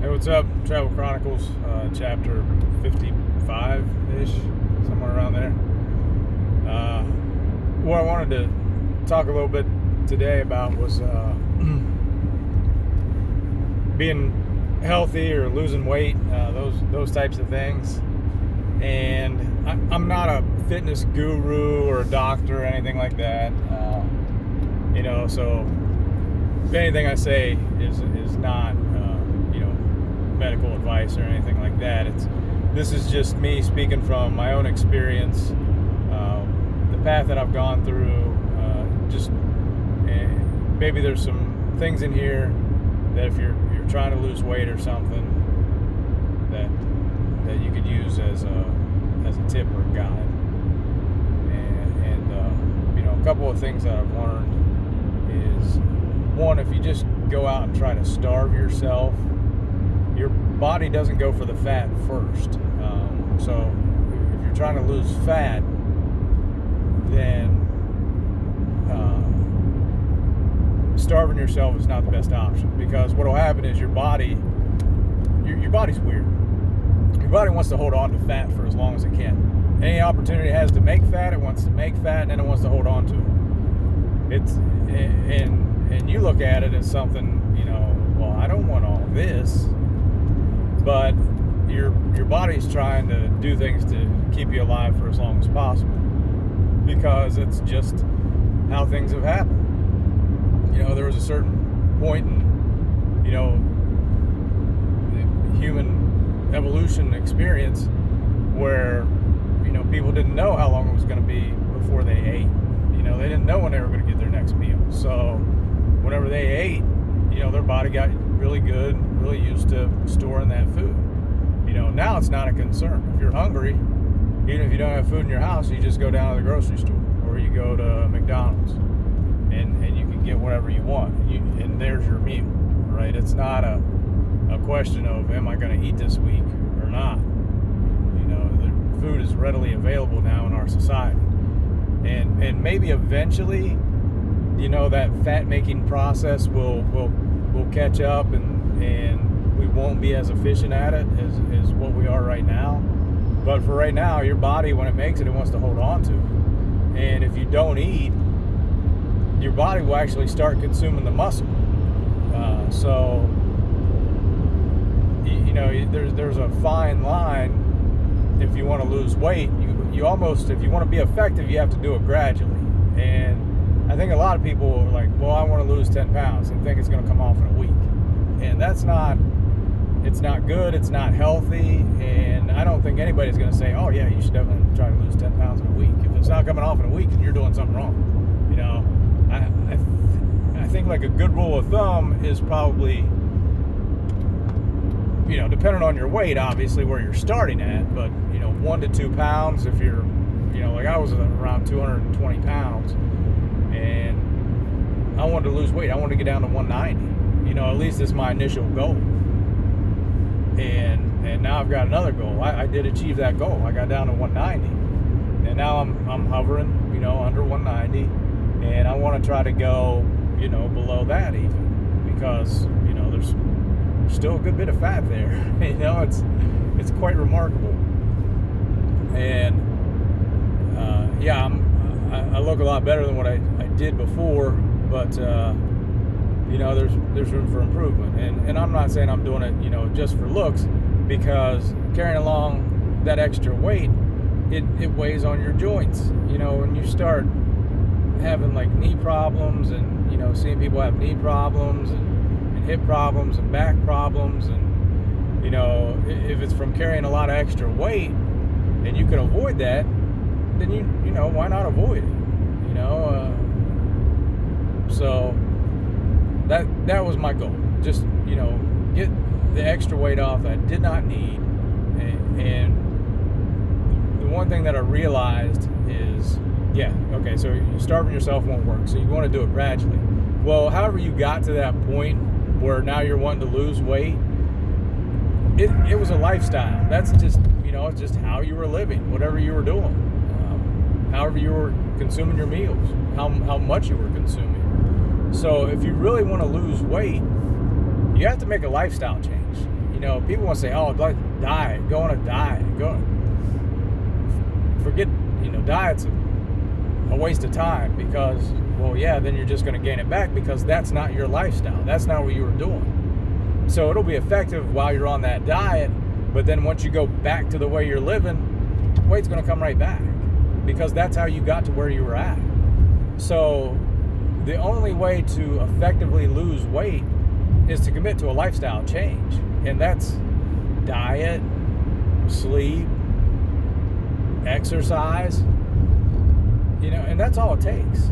Hey, what's up? Travel Chronicles, chapter 55-ish, somewhere around there. What I wanted to talk a little bit today about was being healthy or losing weight, those types of things. And I'm not a fitness guru or a doctor or anything like that. So if anything I say is not medical advice or anything like that. This is just me speaking from my own experience, the path that I've gone through. Maybe there's some things in here that if you're trying to lose weight or something that you could use as a tip or a guide. And a couple of things that I've learned is, one, if you just go out and try to starve yourself, your body doesn't go for the fat first. So if you're trying to lose fat, then starving yourself is not the best option, because what will happen is your body's weird. Your body wants to hold on to fat for as long as it can. Any opportunity it has to make fat, it wants to make fat, and then it wants to hold on to it. And you look at it as something, well, I don't want all this. But your body's trying to do things to keep you alive for as long as possible, because it's just how things have happened. There was a certain point in the human evolution experience where people didn't know how long it was going to be before they ate. They didn't know when they were going to get their next meal. So whenever they ate, their body got really good, really used to storing that food. Now it's not a concern. If you're hungry, even if you don't have food in your house, you just go down to the grocery store or you go to McDonald's and you can get whatever you want. And there's your meal, right? It's not a question of, am I going to eat this week or not? The food is readily available now in our society. And maybe eventually, that fat-making process will catch up and we won't be as efficient at it as what we are right now. But for right now, your body, when it makes it wants to hold on to it. And if you don't eat, your body will actually start consuming the muscle. There's a fine line. If you want to lose weight, you almost, if you want to be effective, you have to do it gradually. And I think a lot of people are like, well, I want to lose 10 pounds and think it's going to come off in a week. And it's not good, it's not healthy, and I don't think anybody's going to say, oh yeah, you should definitely try to lose 10 pounds in a week. If it's not coming off in a week, then you're doing something wrong. I think like a good rule of thumb is probably, depending on your weight, obviously, where you're starting at, but 1 to 2 pounds if you're, like I was around 220 pounds, and I wanted to lose weight. I wanted to get down to 190. At least it's my initial goal. And now I've got another goal. I did achieve that goal. I got down to 190, and now I'm hovering, under 190, and I want to try to go, below that even, because there's still a good bit of fat there. It's quite remarkable. And I look a lot better than what I did before, but there's room for improvement. And I'm not saying I'm doing it, just for looks, because carrying along that extra weight, it weighs on your joints. When you start having like knee problems and, seeing people have knee problems and hip problems and back problems, and, if it's from carrying a lot of extra weight and you can avoid that, then why not avoid it? So that was my goal. Just, get the extra weight off that I did not need. And the one thing that I realized is, so starving yourself won't work. So you want to do it gradually. Well, however you got to that point where now you're wanting to lose weight, it was a lifestyle. That's just, it's just how you were living, whatever you were doing, however you were consuming your meals, how much you were consuming. So if you really want to lose weight, you have to make a lifestyle change. people want to say, oh, like diet, go on a diet, forget, diet's a waste of time, because, well, yeah, then you're just going to gain it back, because that's not your lifestyle. That's not what you were doing. So it'll be effective while you're on that diet, but then once you go back to the way you're living, weight's going to come right back, because that's how you got to where you were at. So the only way to effectively lose weight is to commit to a lifestyle change, and that's diet, sleep, exercise, and that's all it takes.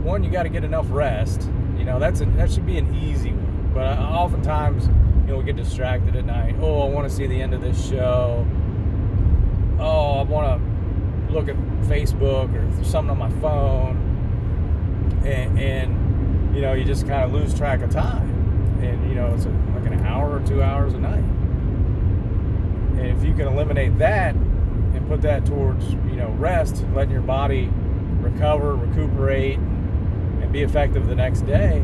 One, you got to get enough rest. That should be an easy one. But oftentimes, we get distracted at night. Oh, I want to see the end of this show. Oh, I want to look at Facebook or something on my phone, and you just kind of lose track of time. And it's like an hour or 2 hours a night. And if you can eliminate that and put that towards rest, letting your body recuperate, and be effective the next day,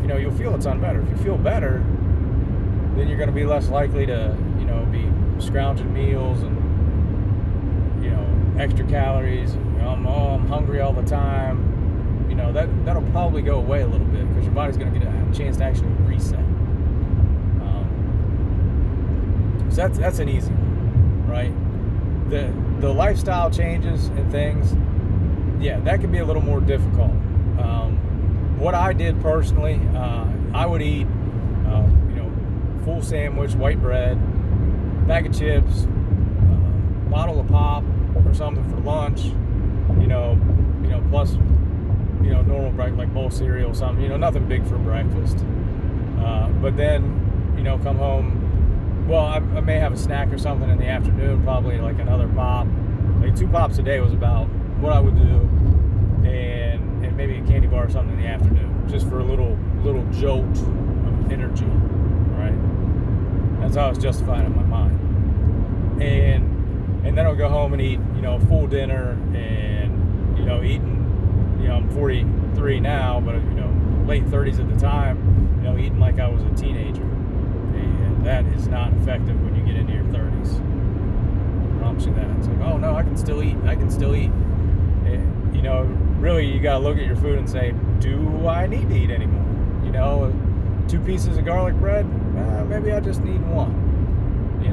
you'll feel a ton better. If you feel better, then you're going to be less likely to be scrounging meals and extra calories. I'm hungry all the time. That'll probably go away a little bit, because your body's going to get a chance to actually reset. So that's an easy one, right? The lifestyle changes and things, yeah, that can be a little more difficult. What I did personally, I would eat, full sandwich, white bread, bag of chips, bottle of pop or something for lunch, plus, normal breakfast, like bowl cereal or something, nothing big for breakfast. But then, come home, well, I may have a snack or something in the afternoon, probably like another pop. Like 2 pops a day was about what I would do, and maybe a candy bar or something in the afternoon, just for a little jolt of energy, right? That's how I was justifying it in my mind. And then I'll go home and eat, a full dinner, and, eating, I'm 43 now, but, late 30s at the time, eating like I was a teenager. And that is not effective when you get into your 30s. I promise you that. It's like, oh no, I can still eat. And, really you got to look at your food and say, do I need to eat anymore? 2 pieces of garlic bread? Maybe I just need 1.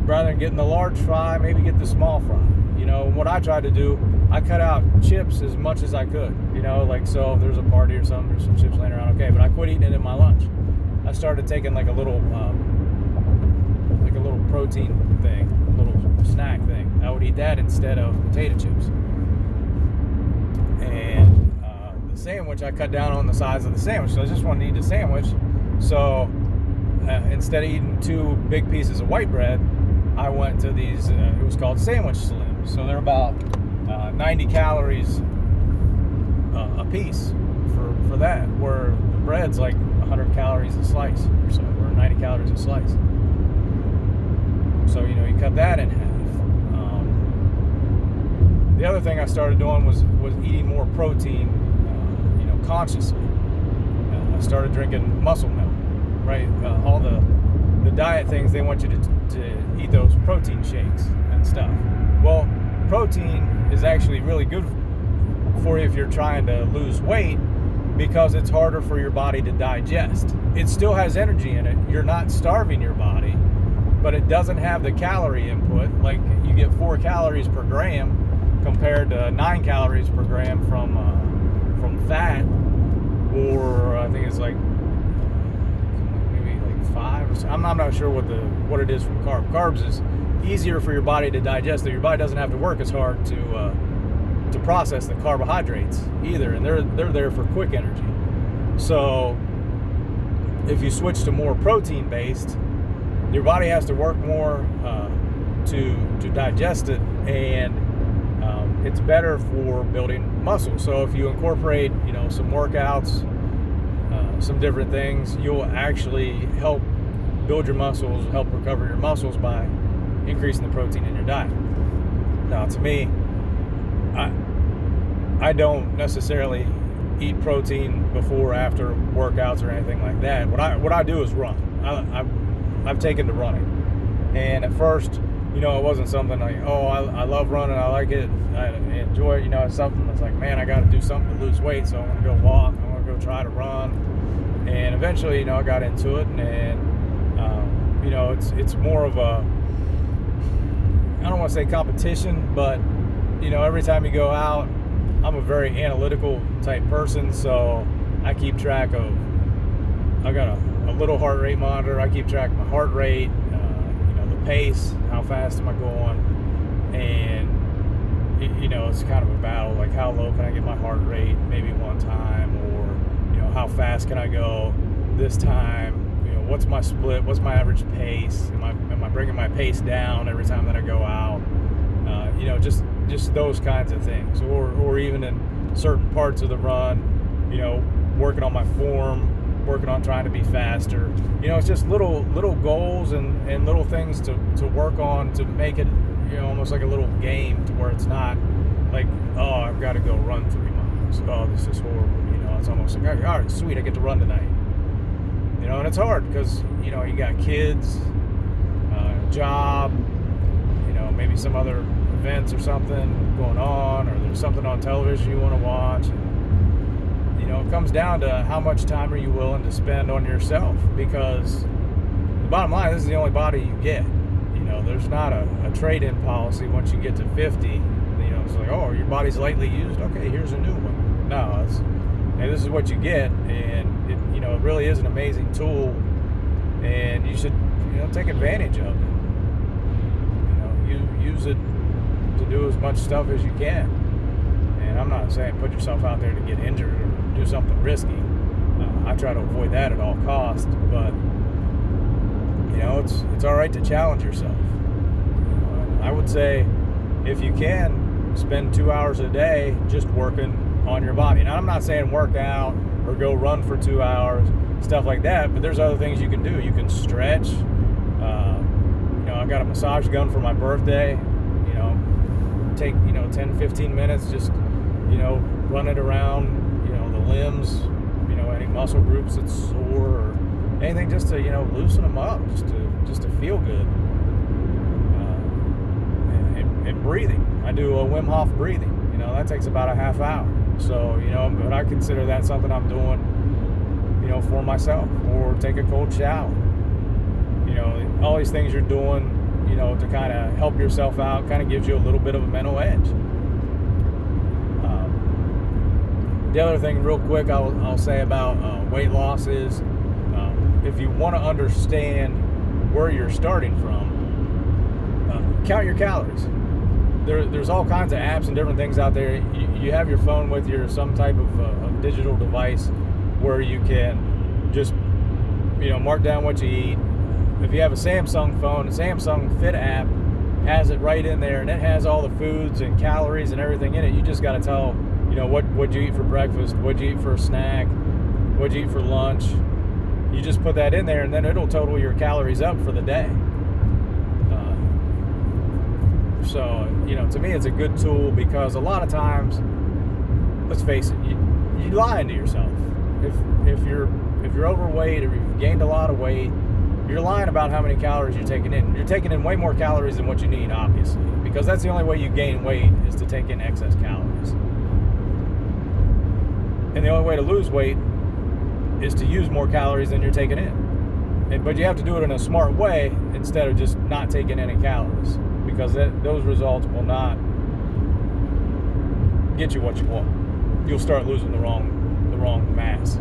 Rather than getting the large fry, maybe get the small fry. What I tried to do, I cut out chips as much as I could. So if there's a party or something, there's some chips laying around, okay, but I quit eating it in my lunch. I started taking like a little protein thing, a little snack thing. I would eat that instead of potato chips. And the sandwich, I cut down on the size of the sandwich, so I just wanted to eat the sandwich. So instead of eating 2 big pieces of white bread, I went to these, it was called Sandwich Slims. So they're about 90 calories a piece for that, where the bread's like 100 calories a slice or so, or 90 calories a slice. So, you cut that in half. The other thing I started doing was eating more protein, consciously. I started drinking muscle milk, right? All the diet things, they want you to eat those protein shakes and stuff. Well, protein is actually really good for you if you're trying to lose weight, because it's harder for your body to digest. It still has energy in it. You're not starving your body, but it doesn't have the calorie input. Like, you get 4 calories per gram compared to 9 calories per gram from fat, or I think it's like maybe like 5 or so. I'm not sure what it is from carbs is easier for your body to digest. That your body doesn't have to work as hard to process the carbohydrates either, and they're there for quick energy. So if you switch to more protein based, your body has to work more to digest it, and it's better for building muscle. So if you incorporate some workouts, some different things, you'll actually help build your muscles, help recover your muscles by increasing the protein in your diet. Now, to me, I don't necessarily eat protein before or after workouts or anything like that. What I do is run. I've taken to running. And at first, it wasn't something like, I love running, I like it, I enjoy it. It's something that's like, man, I got to do something to lose weight, so I'm going to go walk, I'm going to go try to run. And eventually, I got into it, and it's more of a, I don't want to say competition, but every time you go out, I'm a very analytical type person, so I keep track of, I got a little heart rate monitor, I keep track of my heart rate, the pace, how fast am I going, and it's kind of a battle, like how low can I get my heart rate maybe one time, or how fast can I go this time, what's my split, what's my average pace, am I bringing my pace down every time that I go out, just those kinds of things, or even in certain parts of the run, working on my form, working on trying to be faster. It's just little goals and little things to work on to make it, almost like a little game, to where it's not like, oh, I've got to go run 3 miles. Oh, this is horrible. It's almost like, all right, sweet, I get to run tonight. And it's hard because, you got kids, job, maybe some other events or something going on, or there's something on television you want to watch. And, it comes down to how much time are you willing to spend on yourself, because the bottom line, this is the only body you get. There's not a trade-in policy once you get to 50. It's like, oh, your body's lightly used. Okay, here's a new one. No, hey, this is what you get, and it really is an amazing tool, and you should take advantage of it. Use it to do as much stuff as you can. And I'm not saying put yourself out there to get injured or do something risky. I try to avoid that at all costs, but it's all right to challenge yourself. I would say, if you can, spend 2 hours a day just working on your body. Now, I'm not saying work out or go run for 2 hours, stuff like that, but there's other things you can do. You can stretch. I got a massage gun for my birthday. Take 10-15 minutes, just run it around the limbs, any muscle groups that's sore or anything, just to loosen them up, just to feel good. And breathing, I do a Wim Hof breathing. That takes about a half hour. So but I consider that something I'm doing for myself. Or take a cold shower. All these things you're doing to kind of help yourself out, kind of gives you a little bit of a mental edge. The other thing real quick I'll say about weight loss is, if you want to understand where you're starting from, count your calories. There's all kinds of apps and different things out there. You have your phone with you, or some type of digital device where you can just mark down what you eat. If you have a Samsung phone, the Samsung Fit app has it right in there, and it has all the foods and calories and everything in it. You just got to tell, what'd you eat for breakfast, what'd you eat for a snack, what'd you eat for lunch. You just put that in there, and then it'll total your calories up for the day. So, to me, it's a good tool, because a lot of times, let's face it, you lying to yourself. If you're overweight, or you've gained a lot of weight, you're lying about how many calories you're taking in. You're taking in way more calories than what you need, obviously, because that's the only way you gain weight, is to take in excess calories. And the only way to lose weight is to use more calories than you're taking in. But you have to do it in a smart way, instead of just not taking any calories, because those results will not get you what you want. You'll start losing the wrong mass.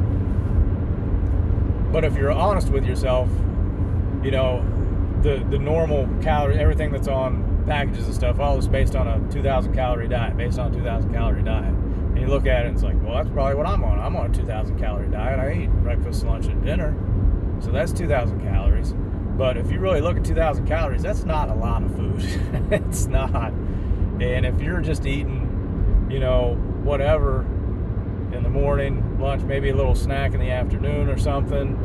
But if you're honest with yourself, the normal calorie, everything that's on packages and stuff, all is based on a 2,000 calorie diet, And you look at it and it's like, well, that's probably what I'm on. I'm on a 2,000 calorie diet. I eat breakfast, lunch, and dinner. So that's 2,000 calories. But if you really look at 2,000 calories, that's not a lot of food. It's not. And if you're just eating, whatever in the morning, lunch, maybe a little snack in the afternoon or something,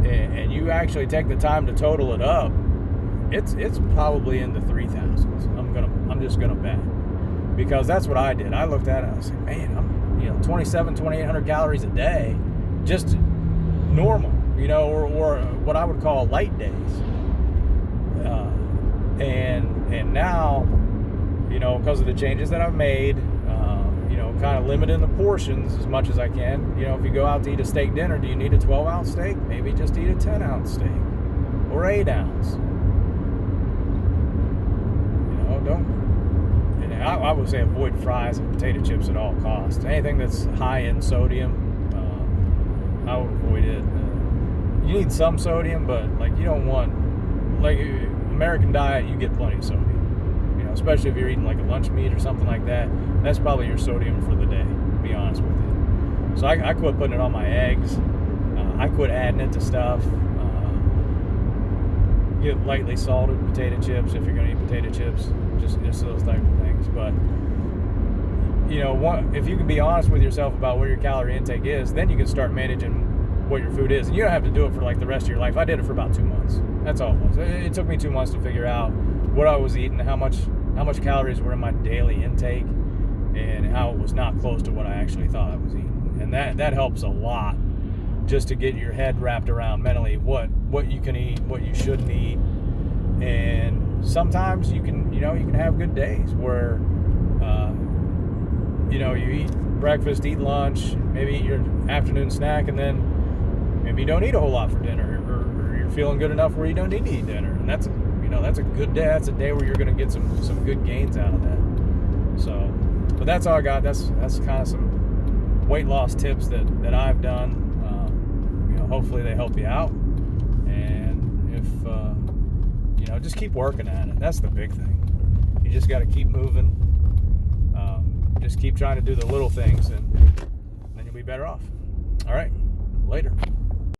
and you actually take the time to total it up, it's probably in the 3,000s. I'm just gonna bet, because that's what I did. I looked at it, I was like, man, 2,800 calories a day, just normal, or what I would call light days. And now, because of the changes that I've made, kind of limiting the portions as much as I can. If you go out to eat a steak dinner, do you need a 12-ounce steak? Maybe just eat a 10-ounce steak or 8-ounce. I would say avoid fries and potato chips at all costs. Anything that's high in sodium, I would avoid it. You need some sodium, but you don't want, American diet, you get plenty of sodium. Especially if you're eating a lunch meat or something like that. That's probably your sodium for the day, to be honest with you. So I quit putting it on my eggs. I quit adding it to stuff. Get lightly salted potato chips if you're going to eat potato chips. Just those type of things. But if you can be honest with yourself about what your calorie intake is, then you can start managing what your food is. And you don't have to do it for the rest of your life. I did it for about 2 months. That's all it was. It took me 2 months to figure out what I was eating, how much calories were in my daily intake, and how it was not close to what I actually thought I was eating. And that helps a lot, just to get your head wrapped around mentally what you can eat, what you shouldn't eat. And sometimes you can have good days where you eat breakfast, eat lunch, maybe eat your afternoon snack, and then maybe you don't eat a whole lot for dinner, or you're feeling good enough where you don't need to eat dinner. And that's a good day. That's a day where you're going to get some good gains out of that. So, but that's all I got. That's kind of some weight loss tips that I've done. Hopefully they help you out. And if just keep working at it. That's the big thing. You just got to keep moving. Just keep trying to do the little things, and then you'll be better off. All right, later.